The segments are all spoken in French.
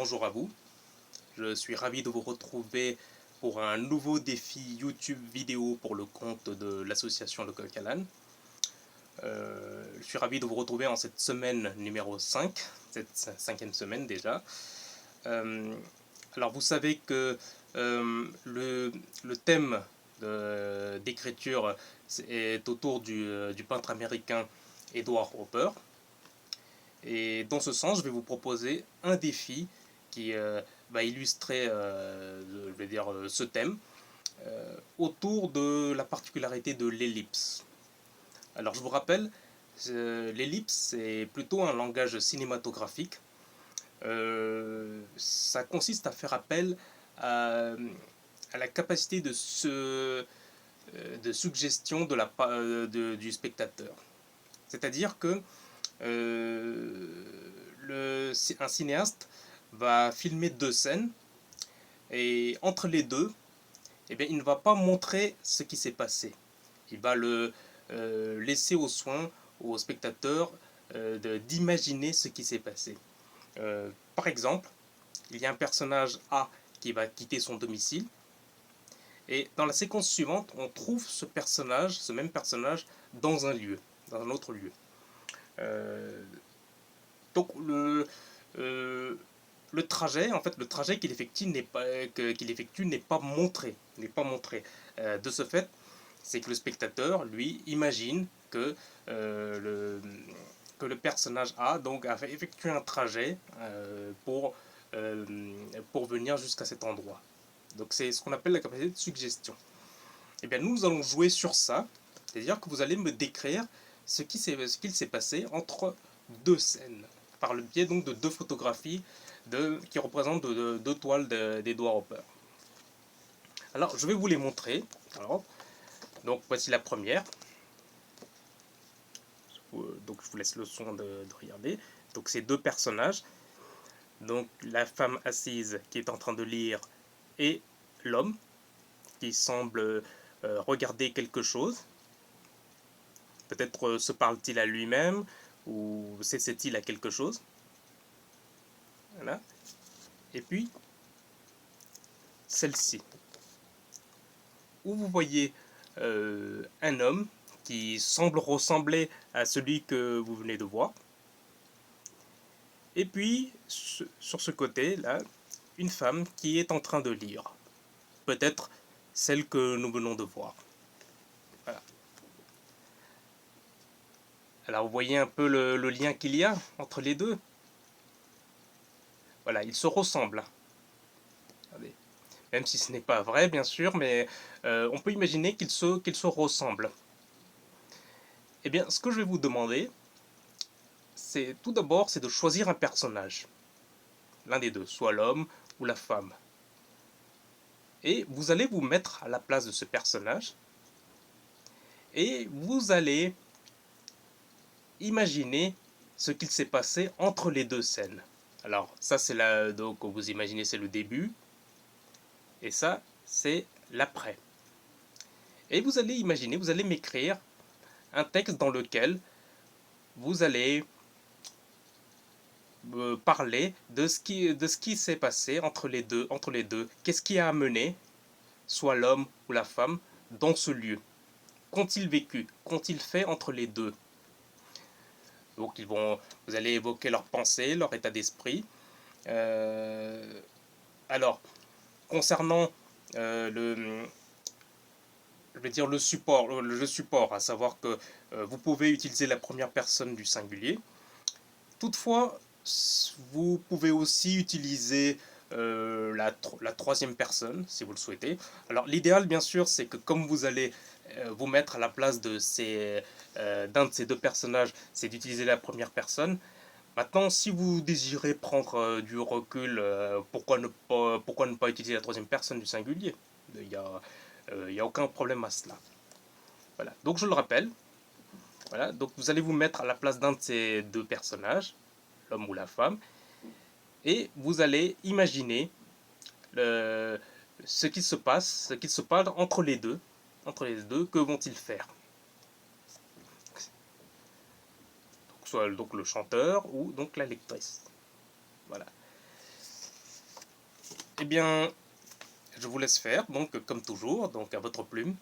bonjour à vous. Je suis ravi de vous retrouver pour un nouveau défi YouTube vidéo pour le compte de l'association Le Coq à l'Âne. Je suis ravi de vous retrouver en cette semaine numéro 5, cette cinquième semaine déjà. Alors vous savez que le thème d'écriture est autour du peintre américain Edward Hopper. Et dans ce sens, je vais vous proposer un défi qui va illustrer je vais dire, ce thème autour de la particularité de l'ellipse. Alors je vous rappelle, l'ellipse c'est plutôt un langage cinématographique. Ça consiste à faire appel à la capacité de suggestion du spectateur. C'est-à-dire que un cinéaste va filmer deux scènes et entre les deux, eh bien, il ne va pas montrer ce qui s'est passé. Il va le laisser au spectateur d'imaginer ce qui s'est passé. Par exemple, il y a un personnage A qui va quitter son domicile et dans la séquence suivante, on trouve ce même personnage dans un autre lieu. Donc euh, le trajet, en fait, le trajet qu'il effectue n'est pas montré, de ce fait, c'est que le spectateur, lui, imagine que le personnage A donc a effectué un trajet pour venir jusqu'à cet endroit. Donc c'est ce qu'on appelle la capacité de suggestion. Et bien nous allons jouer sur ça, c'est-à-dire que vous allez me décrire ce qu'il s'est passé entre deux scènes, par le biais donc de deux photographies qui représentent deux toiles d'Edward Hopper. Alors je vais vous les montrer. Alors, donc voici la première. Donc je vous laisse le soin de regarder. Donc ces deux personnages. Donc la femme assise qui est en train de lire et l'homme qui semble regarder quelque chose. Peut-être se parle-t-il à lui-même ou s'essaie-t-il à quelque chose. Voilà. Et puis celle-ci, où vous voyez un homme qui semble ressembler à celui que vous venez de voir. Et puis, sur ce côté-là, une femme qui est en train de lire. Peut-être celle que nous venons de voir. Voilà. Alors, vous voyez un peu le lien qu'il y a entre les deux. Voilà, ils se ressemblent. Regardez. Même si ce n'est pas vrai, bien sûr, mais on peut imaginer qu'ils se ressemblent. Eh bien, ce que je vais vous demander, c'est tout d'abord, c'est de choisir un personnage. L'un des deux, soit l'homme ou la femme. Et vous allez vous mettre à la place de ce personnage et vous allez imaginer ce qu'il s'est passé entre les deux scènes. Alors ça c'est là, donc vous imaginez c'est le début et ça c'est l'après. Et vous allez imaginer, vous allez m'écrire un texte dans lequel vous allez parler de ce qui s'est passé entre les deux. Qu'est-ce qui a amené soit l'homme ou la femme dans ce lieu. Qu'ont-ils vécu? Qu'ont-ils fait entre les deux? Donc vous allez évoquer leurs pensées, leur état d'esprit. Alors, concernant je vais dire le support, à savoir que vous pouvez utiliser la première personne du singulier. Toutefois, vous pouvez aussi utiliser la troisième personne, si vous le souhaitez. Alors, l'idéal, bien sûr, c'est que comme vous allez vous mettre à la place d'un de ces deux personnages, c'est d'utiliser la première personne. Maintenant, si vous désirez prendre du recul, pourquoi ne pas utiliser la troisième personne du singulier? Il y a aucun problème à cela. Voilà. Donc, je le rappelle. Voilà. Donc, vous allez vous mettre à la place d'un de ces deux personnages, l'homme ou la femme, et vous allez imaginer ce qui se passe, ce qui se passe entre les deux. Entre les deux, que vont-ils faire? Donc, soit donc le chanteur ou donc la lectrice. Voilà. Eh bien, je vous laisse faire, donc comme toujours, donc à votre plume,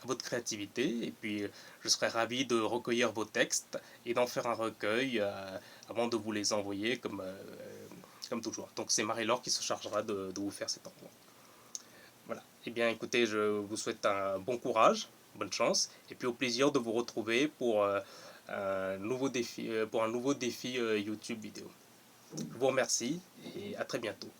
à votre créativité, et puis je serai ravi de recueillir vos textes et d'en faire un recueil avant de vous les envoyer comme toujours. Donc c'est Marie-Laure qui se chargera de vous faire cet envoi. Voilà. Eh bien, écoutez, je vous souhaite un bon courage, bonne chance, et puis au plaisir de vous retrouver pour un nouveau défi YouTube vidéo. Je vous remercie et à très bientôt.